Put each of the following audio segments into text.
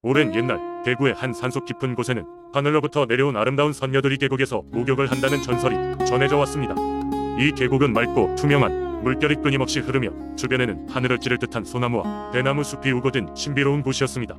오랜 옛날 대구의 한 산속 깊은 곳에는 하늘로부터 내려온 아름다운 선녀들이 계곡에서 목욕을 한다는 전설이 전해져 왔습니다. 이 계곡은 맑고 투명한 물결이 끊임없이 흐르며 주변에는 하늘을 찌를 듯한 소나무와 대나무 숲이 우거진 신비로운 곳이었습니다.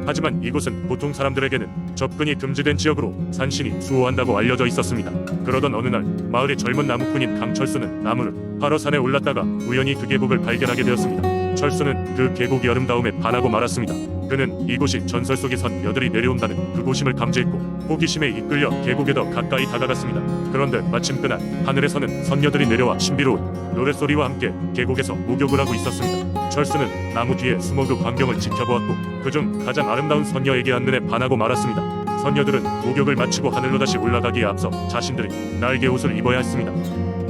하지만 이곳은 보통 사람들에게는 접근이 금지된 지역으로 산신이 수호한다고 알려져 있었습니다. 그러던 어느 날 마을의 젊은 나무꾼인 강철수는 나무를 하러 산에 올랐다가 우연히 그 계곡을 발견하게 되었습니다. 철수는 그 계곡이 아름다움에 반하고 말았습니다. 그는 이곳이 전설 속의 선녀들이 내려온다는 그곳임을 감지했고 호기심에 이끌려 계곡에 더 가까이 다가갔습니다. 그런데 마침 그날 하늘에서는 선녀들이 내려와 신비로운 노랫소리와 함께 계곡에서 목욕을 하고 있었습니다. 철수는 나무 뒤에 숨어 그 광경을 지켜보았고 그중 가장 아름다운 선녀에게 한눈에 반하고 말았습니다. 선녀들은 목욕을 마치고 하늘로 다시 올라가기에 앞서 자신들이 날개 옷을 입어야 했습니다.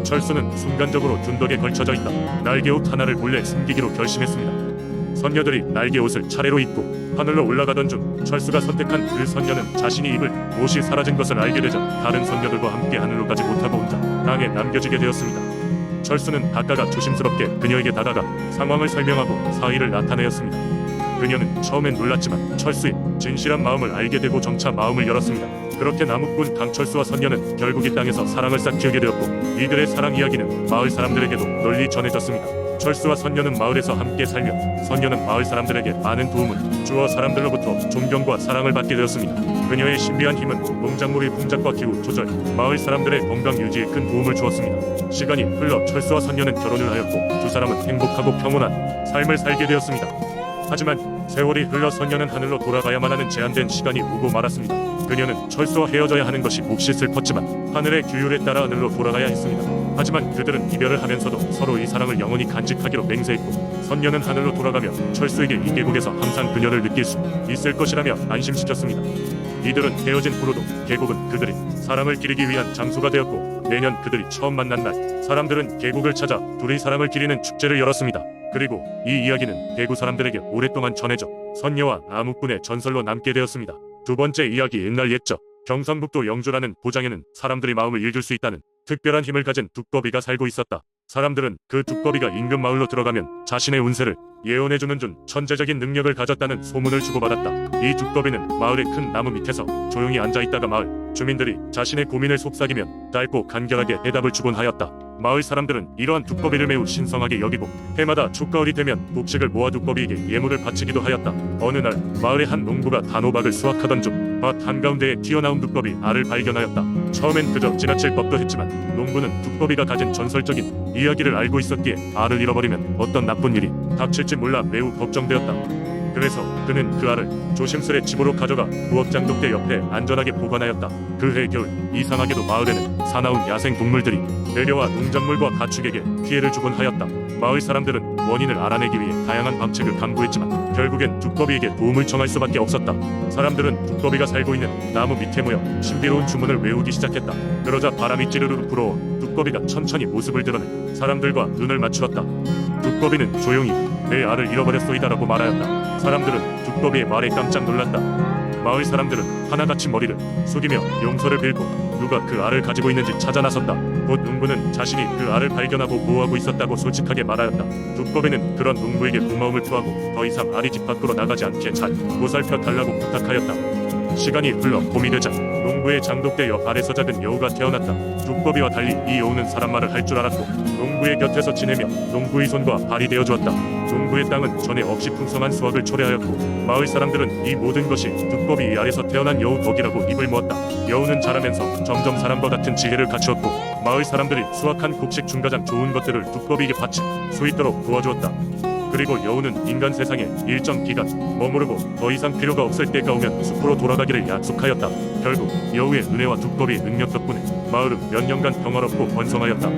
철수는 순간적으로 둔덕에 걸쳐져 있다 날개옷 하나를 몰래 숨기기로 결심했습니다. 선녀들이 날개옷을 차례로 입고 하늘로 올라가던 중 철수가 선택한 그 선녀는 자신이 입을 옷이 사라진 것을 알게 되자 다른 선녀들과 함께 하늘로 가지 못하고 혼자 땅에 남겨지게 되었습니다. 철수는 다가가 조심스럽게 그녀에게 다가가 상황을 설명하고 사의를 나타내었습니다. 그녀는 처음엔 놀랐지만 철수의 진실한 마음을 알게 되고 점차 마음을 열었습니다. 그렇게 나무꾼 강철수와 선녀는 결국 이 땅에서 사랑을 쌓게 되었고 이들의 사랑 이야기는 마을 사람들에게도 널리 전해졌습니다. 철수와 선녀는 마을에서 함께 살며 선녀는 마을 사람들에게 많은 도움을 주어 사람들로부터 존경과 사랑을 받게 되었습니다. 그녀의 신비한 힘은 농작물의 풍작과 기후 조절, 마을 사람들의 건강 유지에 큰 도움을 주었습니다. 시간이 흘러 철수와 선녀는 결혼을 하였고 두 사람은 행복하고 평온한 삶을 살게 되었습니다. 하지만 세월이 흘러 선녀는 하늘로 돌아가야만 하는 제한된 시간이 오고 말았습니다. 그녀는 철수와 헤어져야 하는 것이 몹시 슬펐지만 하늘의 규율에 따라 하늘로 돌아가야 했습니다. 하지만 그들은 이별을 하면서도 서로의 사랑을 영원히 간직하기로 맹세했고 선녀는 하늘로 돌아가며 철수에게 이 계곡에서 항상 그녀를 느낄 수 있을 것이라며 안심시켰습니다. 이들은 헤어진 후로도 계곡은 그들이 사랑을 기리기 위한 장소가 되었고 매년 그들이 처음 만난 날 사람들은 계곡을 찾아 둘의 사랑을 기리는 축제를 열었습니다. 그리고 이 이야기는 대구 사람들에게 오랫동안 전해져 선녀와 나무꾼의 전설로 남게 되었습니다. 두 번째 이야기 옛날 옛적 경상북도 영주라는 고장에는 사람들이 마음을 읽을 수 있다는 특별한 힘을 가진 두꺼비가 살고 있었다. 사람들은 그 두꺼비가 인근 마을로 들어가면 자신의 운세를 예언해주는 준 천재적인 능력을 가졌다는 소문을 주고받았다. 이 두꺼비는 마을의 큰 나무 밑에서 조용히 앉아있다가 마을 주민들이 자신의 고민을 속삭이면 짧고 간결하게 대답을 주곤 하였다. 마을 사람들은 이러한 두꺼비를 매우 신성하게 여기고 해마다 축가을이 되면 곡식을 모아 두꺼비에게 예물을 바치기도 하였다. 어느 날 마을의 한 농부가 단호박을 수확하던 중 밭 한가운데에 튀어나온 두꺼비 알을 발견하였다. 처음엔 그저 지나칠 법도 했지만 농부는 두꺼비가 가진 전설적인 이야기를 알고 있었기에 알을 잃어버리면 어떤 나쁜 일이 닥칠지 몰라 매우 걱정되었다. 그래서 그는 그 알을 조심스레 집으로 가져가 부엌장독대 옆에 안전하게 보관하였다. 그해 겨울 이상하게도 마을에는 사나운 야생 동물들이 내려와 농작물과 가축에게 피해를 주곤 하였다. 마을 사람들은 원인을 알아내기 위해 다양한 방책을 강구했지만 결국엔 두꺼비에게 도움을 청할 수밖에 없었다. 사람들은 두꺼비가 살고 있는 나무 밑에 모여 신비로운 주문을 외우기 시작했다. 그러자 바람이 찌르르 불어와 두꺼비가 천천히 모습을 드러내 사람들과 눈을 맞추었다. 두꺼비는 조용히 내 알을 잃어버렸소이다라고 말하였다. 사람들은 두꺼비의 말에 깜짝 놀랐다. 마을 사람들은 하나같이 머리를 숙이며 용서를 빌고 누가 그 알을 가지고 있는지 찾아 나섰다. 곧 농부는 자신이 그 알을 발견하고 보호하고 있었다고 솔직하게 말하였다. 두꺼비는 그런 농부에게 고마움을 표하고 더 이상 알이 집 밖으로 나가지 않게 잘 보살펴 달라고 부탁하였다. 시간이 흘러 봄이 되자 농부의 장독대 옆 아래서 작은 여우가 태어났다. 두꺼비와 달리 이 여우는 사람 말을 할 줄 알았고 농부의 곁에서 지내며 농부의 손과 발이 되어주었다. 농부의 땅은 전에 없이 풍성한 수확을 초래하였고 마을 사람들은 이 모든 것이 두꺼비 아래서 태어난 여우 덕이라고 입을 모았다. 여우는 자라면서 점점 사람과 같은 지혜를 갖추었고 마을 사람들이 수확한 곡식 중가장 좋은 것들을 두꺼비에게 바칠 수 있도록 도와주었다. 그리고 여우는 인간 세상에 일정 기간 머무르고 더 이상 필요가 없을 때가 오면 숲으로 돌아가기를 약속하였다. 결국 여우의 은혜와 두꺼비의 능력 덕분에 마을은 몇 년간 평화롭고 번성하였다.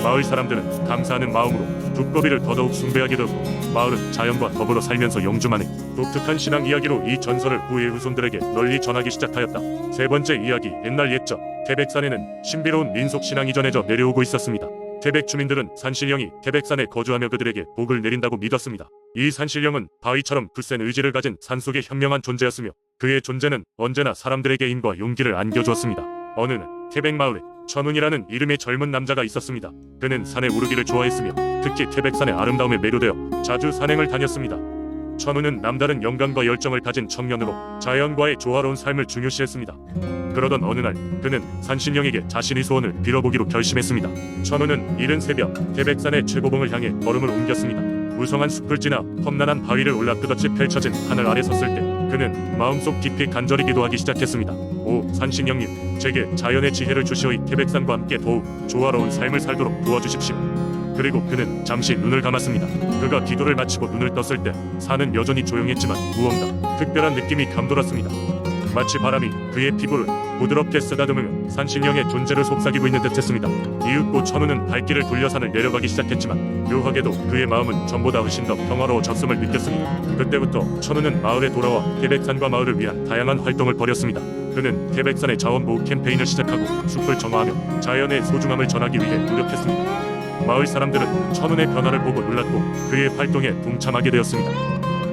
마을 사람들은 감사하는 마음으로 두꺼비를 더더욱 숭배하게 되었고 마을은 자연과 더불어 살면서 영주만의 독특한 신앙 이야기로 이 전설을 후의 후손들에게 널리 전하기 시작하였다. 세 번째 이야기 옛날 옛적 태백산에는 신비로운 민속 신앙이 전해져 내려오고 있었습니다. 태백 주민들은 산신령이 태백산에 거주하며 그들에게 복을 내린다고 믿었습니다. 이 산신령은 바위처럼 굳센 의지를 가진 산속의 현명한 존재였으며 그의 존재는 언제나 사람들에게 힘과 용기를 안겨주었습니다. 어느 날 태백 마을에 천운이라는 이름의 젊은 남자가 있었습니다. 그는 산에 오르기를 좋아했으며 특히 태백산의 아름다움에 매료되어 자주 산행을 다녔습니다. 천우는 남다른 영감과 열정을 가진 청년으로 자연과의 조화로운 삶을 중요시했습니다. 그러던 어느 날 그는 산신령에게 자신의 소원을 빌어보기로 결심했습니다. 천우는 이른 새벽 태백산의 최고봉을 향해 걸음을 옮겼습니다. 무성한 숲을 지나 험난한 바위를 올라 끝없이 펼쳐진 하늘 아래 섰을 때 그는 마음속 깊이 간절히 기도하기 시작했습니다. 오 산신령님, 제게 자연의 지혜를 주시오이 태백산과 함께 더욱 조화로운 삶을 살도록 도와주십시오. 그리고 그는 잠시 눈을 감았습니다. 그가 기도를 마치고 눈을 떴을 때 산은 여전히 조용했지만 무언가 특별한 느낌이 감돌았습니다. 마치 바람이 그의 피부를 부드럽게 쓰다듬으며 산신령의 존재를 속삭이고 있는 듯했습니다. 이윽고 천우는 발길을 돌려 산을 내려가기 시작했지만 묘하게도 그의 마음은 전보다 훨씬 더 평화로워졌음을 느꼈습니다. 그때부터 천우는 마을에 돌아와 태백산과 마을을 위한 다양한 활동을 벌였습니다. 그는 태백산의 자원보호 캠페인을 시작하고 숲을 정화하며 자연의 소중함을 전하기 위해 노력했습니다. 마을 사람들은 천운의 변화를 보고 놀랐고 그의 활동에 동참하게 되었습니다.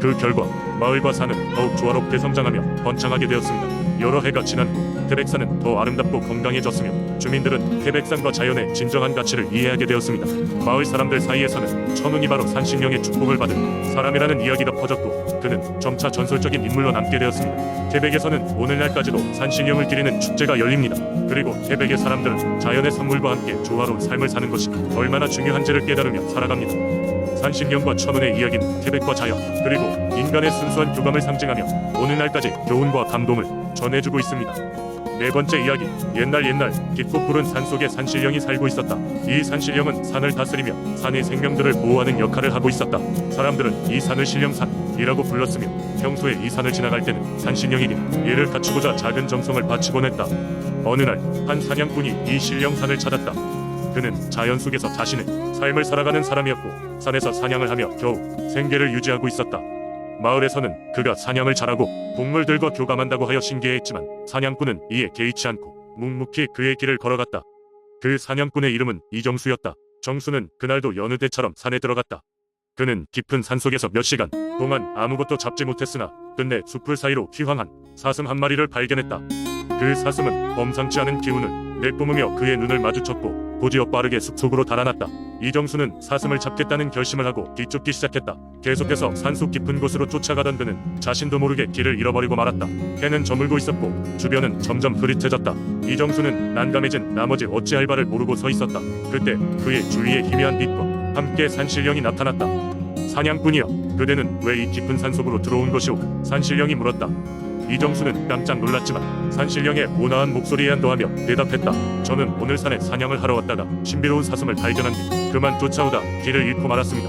그 결과 마을과 산은 더욱 조화롭게 성장하며 번창하게 되었습니다. 여러 해가 지난 후 태백산은 더 아름답고 건강해졌으며 주민들은 태백산과 자연의 진정한 가치를 이해하게 되었습니다. 마을 사람들 사이에서는 천운이 바로 산신령의 축복을 받은 사람이라는 이야기가 퍼졌고 그는 점차 전설적인 인물로 남게 되었습니다. 태백에서는 오늘날까지도 산신령을 기리는 축제가 열립니다. 그리고 태백의 사람들은 자연의 선물과 함께 조화로운 삶을 사는 것이 얼마나 중요한지를 깨달으며 살아갑니다. 산신령과 천운의 이야기는 태백과 자연 그리고 인간의 순수한 교감을 상징하며 오늘날까지 교훈과 감동을 전해주고 있습니다. 네 번째 이야기, 옛날 깊고 푸른 산속에 산신령이 살고 있었다. 이 산신령은 산을 다스리며 산의 생명들을 보호하는 역할을 하고 있었다. 사람들은 이 산을 신령산이라고 불렀으며 평소에 이 산을 지나갈 때는 산신령에게 예를 갖추고자 작은 점성을 바치곤 했다. 어느 날 한 사냥꾼이 이 신령산을 찾았다. 그는 자연 속에서 자신의 삶을 살아가는 사람이었고 산에서 사냥을 하며 겨우 생계를 유지하고 있었다. 마을에서는 그가 사냥을 잘하고 동물들과 교감한다고 하여 신기해했지만 사냥꾼은 이에 개의치 않고 묵묵히 그의 길을 걸어갔다. 그 사냥꾼의 이름은 이정수였다. 정수는 그날도 여느 때처럼 산에 들어갔다. 그는 깊은 산속에서 몇 시간 동안 아무것도 잡지 못했으나 끝내 숲을 사이로 휘황한 사슴 한 마리를 발견했다. 그 사슴은 범상치 않은 기운을 내뿜으며 그의 눈을 마주쳤고 곧이어 빠르게 숲속으로 달아났다. 이정수는 사슴을 잡겠다는 결심을 하고 뒤쫓기 시작했다. 계속해서 산속 깊은 곳으로 쫓아가던 그는 자신도 모르게 길을 잃어버리고 말았다. 해는 저물고 있었고 주변은 점점 흐릿해졌다. 이정수는 난감해진 나머지 어찌할 바를 모르고 서 있었다. 그때 그의 주위에 희미한 빛과 함께 산신령이 나타났다. 사냥꾼이여, 그대는 왜 이 깊은 산속으로 들어온 것이오? 산신령이 물었다. 이정수는 깜짝 놀랐지만 산신령의 온화한 목소리에 안도하며 대답했다. 저는 오늘 산에 사냥을 하러 왔다가 신비로운 사슴을 발견한 뒤 그만 쫓아오다 길을 잃고 말았습니다.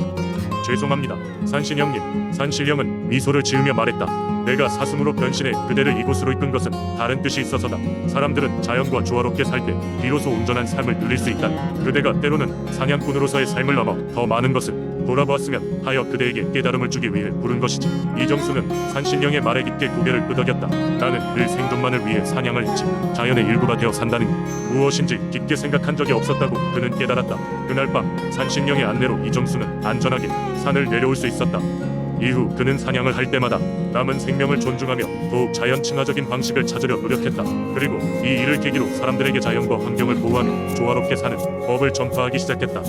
죄송합니다, 산신령님. 산신령은 미소를 지으며 말했다. 내가 사슴으로 변신해 그대를 이곳으로 이끈 것은 다른 뜻이 있어서다. 사람들은 자연과 조화롭게 살 때 비로소 온전한 삶을 누릴 수 있다. 그대가 때로는 사냥꾼으로서의 삶을 넘어 더 많은 것을 돌아보았으면 하여 그대에게 깨달음을 주기 위해 부른 것이지. 이정수는 산신령의 말에 깊게 고개를 끄덕였다. 나는 늘 생존만을 위해 사냥을 했지 자연의 일부가 되어 산다는 게 무엇인지 깊게 생각한 적이 없었다고 그는 깨달았다. 그날 밤 산신령의 안내로 이정수는 안전하게 산을 내려올 수 있었다. 이후 그는 사냥을 할 때마다 남은 생명을 존중하며 더욱 자연 친화적인 방식을 찾으려 노력했다. 그리고 이 일을 계기로 사람들에게 자연과 환경을 보호하며 조화롭게 사는 법을 전파하기 시작했다.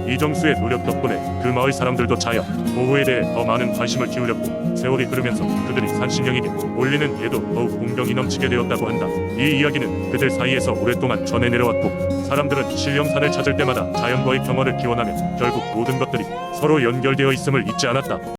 이정수의 노력 덕분에 그 마을 사람들도 자연 보호에 대해 더 많은 관심을 기울였고 세월이 흐르면서 그들이 산신령에게 올리는 예도 더욱 공경이 넘치게 되었다고 한다. 이 이야기는 그들 사이에서 오랫동안 전해 내려왔고 사람들은 신령산을 찾을 때마다 자연과의 평화를 기원하며 결국 모든 것들이 서로 연결되어 있음을 잊지 않았다.